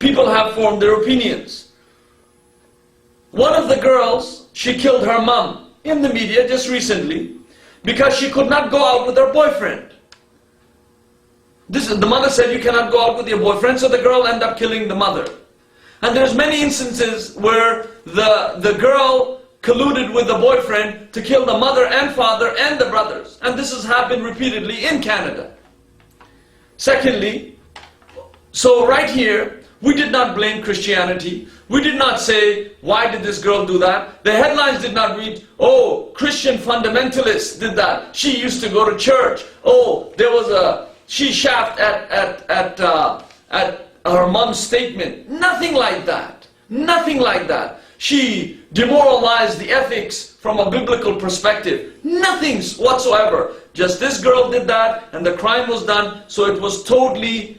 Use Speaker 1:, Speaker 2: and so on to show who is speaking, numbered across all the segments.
Speaker 1: people have formed their opinions. One of the girls, she killed her mom in the media just recently because she could not go out with her boyfriend. The mother said, you cannot go out with your boyfriend, so the girl ended up killing the mother. And there's many instances where the girl colluded with the boyfriend to kill the mother and father and the brothers. And this has happened repeatedly in Canada. Secondly, so right here, we did not blame Christianity. We did not say, why did this girl do that? The headlines did not read, oh, Christian fundamentalists did that. She used to go to church. Oh, she chaffed at her mom's statement. Nothing like that. Nothing like that. She demoralized the ethics from a biblical perspective. Nothing whatsoever. Just this girl did that and the crime was done. So it was totally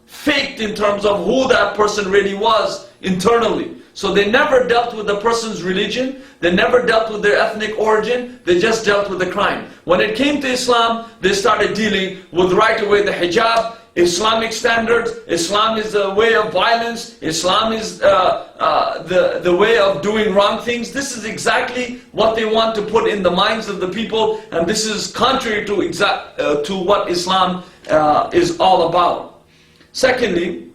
Speaker 1: faked in terms of who that person really was internally. So they never dealt with the person's religion. They never dealt with their ethnic origin. They just dealt with the crime. When it came to Islam, they started dealing with right away the hijab, Islamic standards. Islam is the way of violence. Islam is the way of doing wrong things. This is exactly what they want to put in the minds of the people, and this is contrary to what Islam is all about. Secondly,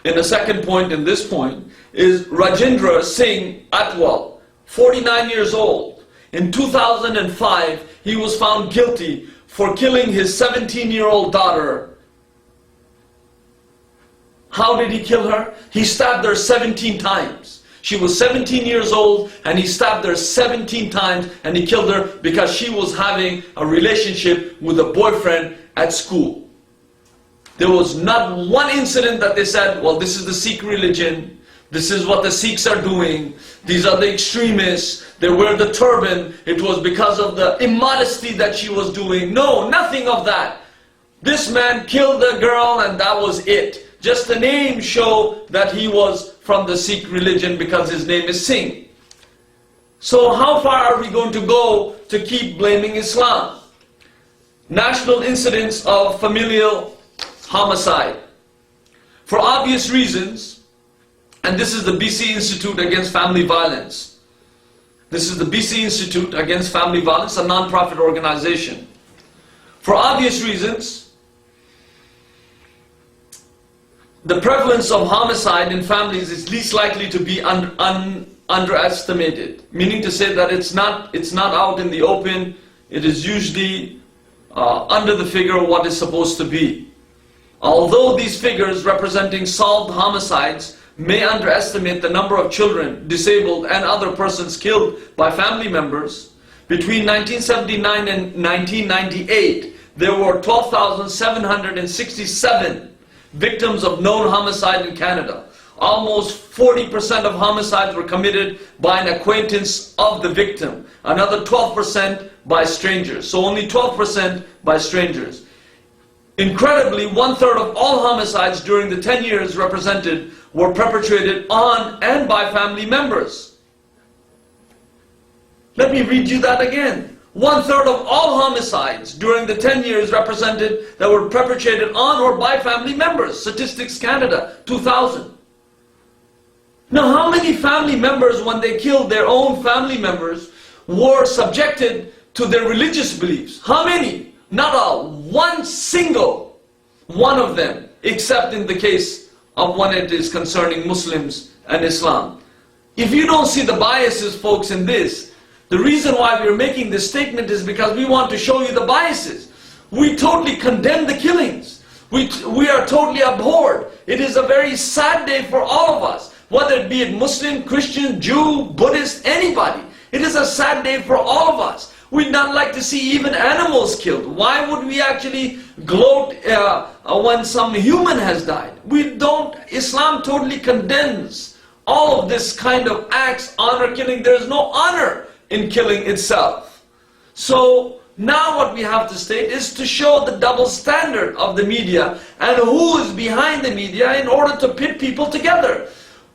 Speaker 1: in the second point, in this point, is Rajendra Singh Atwal, 49 years old. In 2005, he was found guilty for killing his 17-year-old daughter. How did he kill her? He stabbed her 17 times. She was 17 years old and he stabbed her 17 times and he killed her because she was having a relationship with a boyfriend at school. There was not one incident that they said, well, this is the Sikh religion. This is what the Sikhs are doing. These are the extremists. They wear the turban. It was because of the immodesty that she was doing. No, nothing of that. This man killed the girl and that was it. Just the name showed that he was from the Sikh religion because his name is Singh. So how far are we going to go to keep blaming Islam? National incidents of familial homicide. For obvious reasons, and this is the BC Institute Against Family Violence. This is the BC Institute Against Family Violence, a non-profit organization. For obvious reasons, the prevalence of homicide in families is least likely to be underestimated. Meaning to say that it's not out in the open. It is usually under the figure of what is supposed to be. Although these figures representing solved homicides may underestimate the number of children, disabled and other persons killed by family members, between 1979 and 1998 there were 12,767 victims of known homicide in Canada. Almost 40% of homicides were committed by an acquaintance of the victim. Another 12% by strangers. So only 12% by strangers. Incredibly, 1/3 of all homicides during the 10 years represented were perpetrated on and by family members. Let me read you that again. 1/3 of all homicides during the 10 years represented that were perpetrated on or by family members. Statistics Canada, 2000. Now how many family members, when they killed their own family members, were subjected to their religious beliefs? How many? Not one single one of them, except in the case of when it is concerning Muslims and Islam. If you don't see the biases, folks, in this, the reason why we're making this statement is because we want to show you the biases. We totally condemn the killings. We are totally abhorred. It is a very sad day for all of us, whether it be Muslim, Christian, Jew, Buddhist, anybody. It is a sad day for all of us. We'd not like to see even animals killed. Why would we actually gloat when some human has died? We don't. Islam totally condemns all of this kind of acts, honor killing. There is no honor in killing itself. So now what we have to state is to show the double standard of the media and who is behind the media in order to pit people together.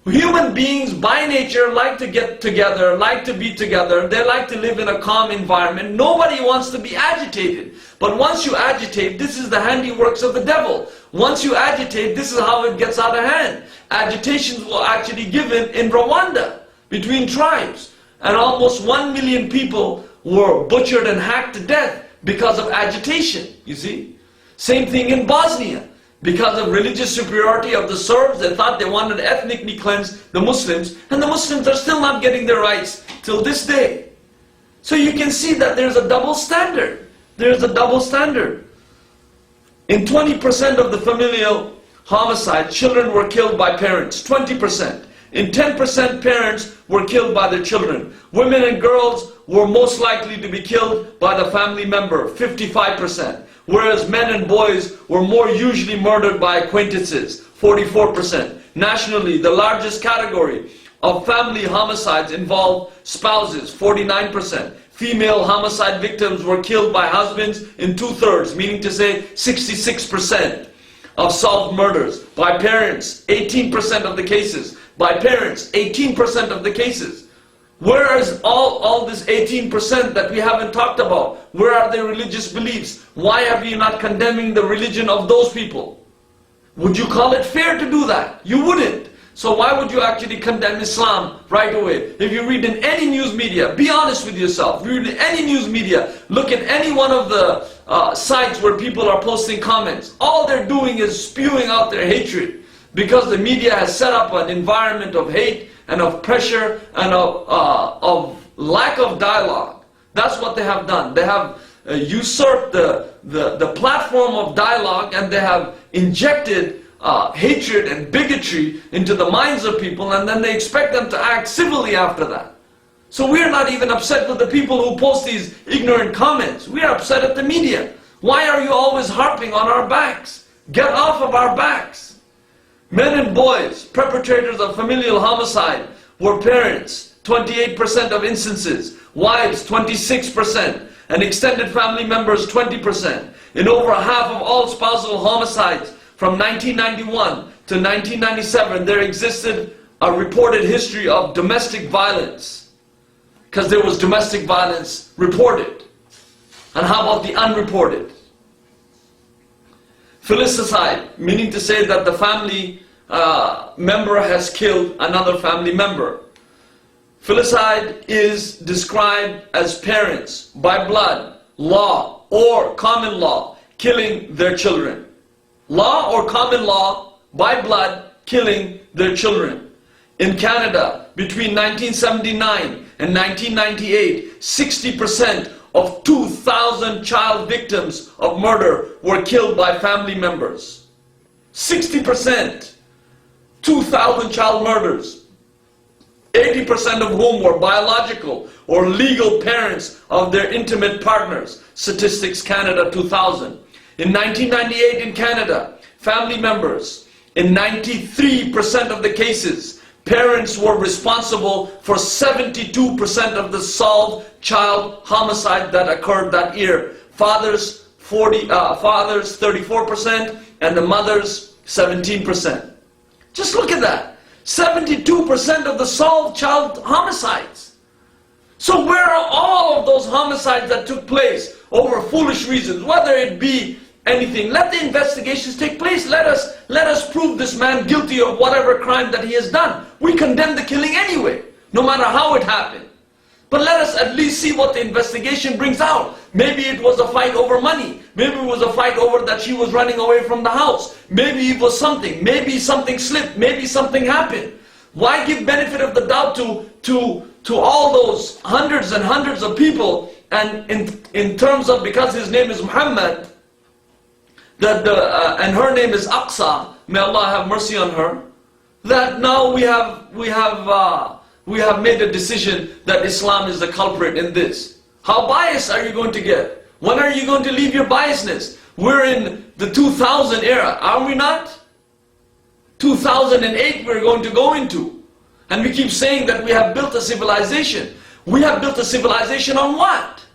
Speaker 1: Human beings by nature like to get together, like to be together. They like to live in a calm environment. Nobody wants to be agitated. But once you agitate, this is the handiworks of the devil. once you agitate, this is how it gets out of hand. Agitations were actually given in Rwanda between tribes. And almost 1 million people were butchered and hacked to death because of agitation, you see. Same thing in Bosnia. Because of religious superiority of the Serbs, they thought they wanted to ethnically cleanse the Muslims. And the Muslims are still not getting their rights till this day. So you can see that there's a double standard. There's a double standard. In 20% of the familial homicide, children were killed by parents. 20%. In 10%, parents were killed by their children. Women and girls were most likely to be killed by the family member. 55%. Whereas men and boys were more usually murdered by acquaintances, 44%. Nationally, the largest category of family homicides involved spouses, 49%. Female homicide victims were killed by husbands in 2/3, meaning to say 66% of solved murders. By parents, 18% of the cases. By parents, 18% of the cases. Where is all this 18% that we haven't talked about? Where are their religious beliefs? Why are you not condemning the religion of those people? Would you call it fair to do that? You wouldn't. So why would you actually condemn Islam right away? If you read in any news media, be honest with yourself. Read in any news media, look at any one of the sites where people are posting comments. All they're doing is spewing out their hatred because the media has set up an environment of hate and of pressure and of lack of dialogue. That's what they have done. They have usurped the platform of dialogue, and they have injected hatred and bigotry into the minds of people, and then they expect them to act civilly after that. So we're not even upset with the people who post these ignorant comments. We are upset at the media. Why are you always harping on our backs? Get off of our backs. Men and boys, perpetrators of familial homicide, were parents, 28% of instances, wives, 26%, and extended family members, 20%. In over half of all spousal homicides from 1991 to 1997, there existed a reported history of domestic violence, because there was domestic violence reported. And how about the unreported? Filicide, meaning to say that the family member has killed another family member. Filicide is described as parents, by blood, law, or common law, killing their children. Law or common law, by blood, killing their children. In Canada, between 1979 and 1998, 60% of 2,000 child victims of murder were killed by family members. 60%. 2,000 child murders. 80% of whom were biological or legal parents of their intimate partners. Statistics Canada 2000. In 1998 in Canada, family members, in 93% of the cases, parents were responsible for 72% of the solved child homicide that occurred that year. Fathers 34% and the mothers 17%. Just look at that. 72% of the solved child homicides. So where are all of those homicides that took place over foolish reasons, whether it be anything? Let the investigations take place. Let us prove this man guilty of whatever crime that he has done. We condemn the killing anyway, no matter how it happened. But let us at least see what the investigation brings out. Maybe it was a fight over money. Maybe it was a fight over that she was running away from the house. Maybe it was something. Maybe something slipped. Maybe something happened. Why give benefit of the doubt to all those hundreds and hundreds of people? And in terms of, because his name is Muhammad, and her name is Aqsa, may Allah have mercy on her, that now we have made a decision that Islam is the culprit in this. How biased are you going to get? When are you going to leave your biasness? We're in the 2000 era, are we not? 2008 we're going to go into. And we keep saying that we have built a civilization. We have built a civilization on what?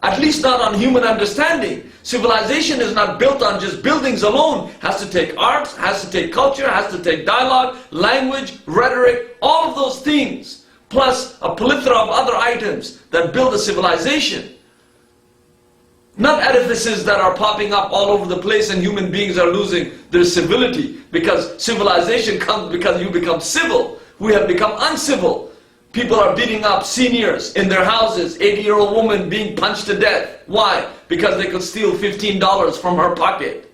Speaker 1: At least not on human understanding. Civilization is not built on just buildings alone. Has to take art, has to take culture, has to take dialogue, language, rhetoric, all of those things. Plus a plethora of other items that build a civilization. Not edifices that are popping up all over the place and human beings are losing their civility, because civilization comes because you become civil. We have become uncivil. People are beating up seniors in their houses, 80-year-old woman being punched to death. Why? Because they could steal $15 from her pocket.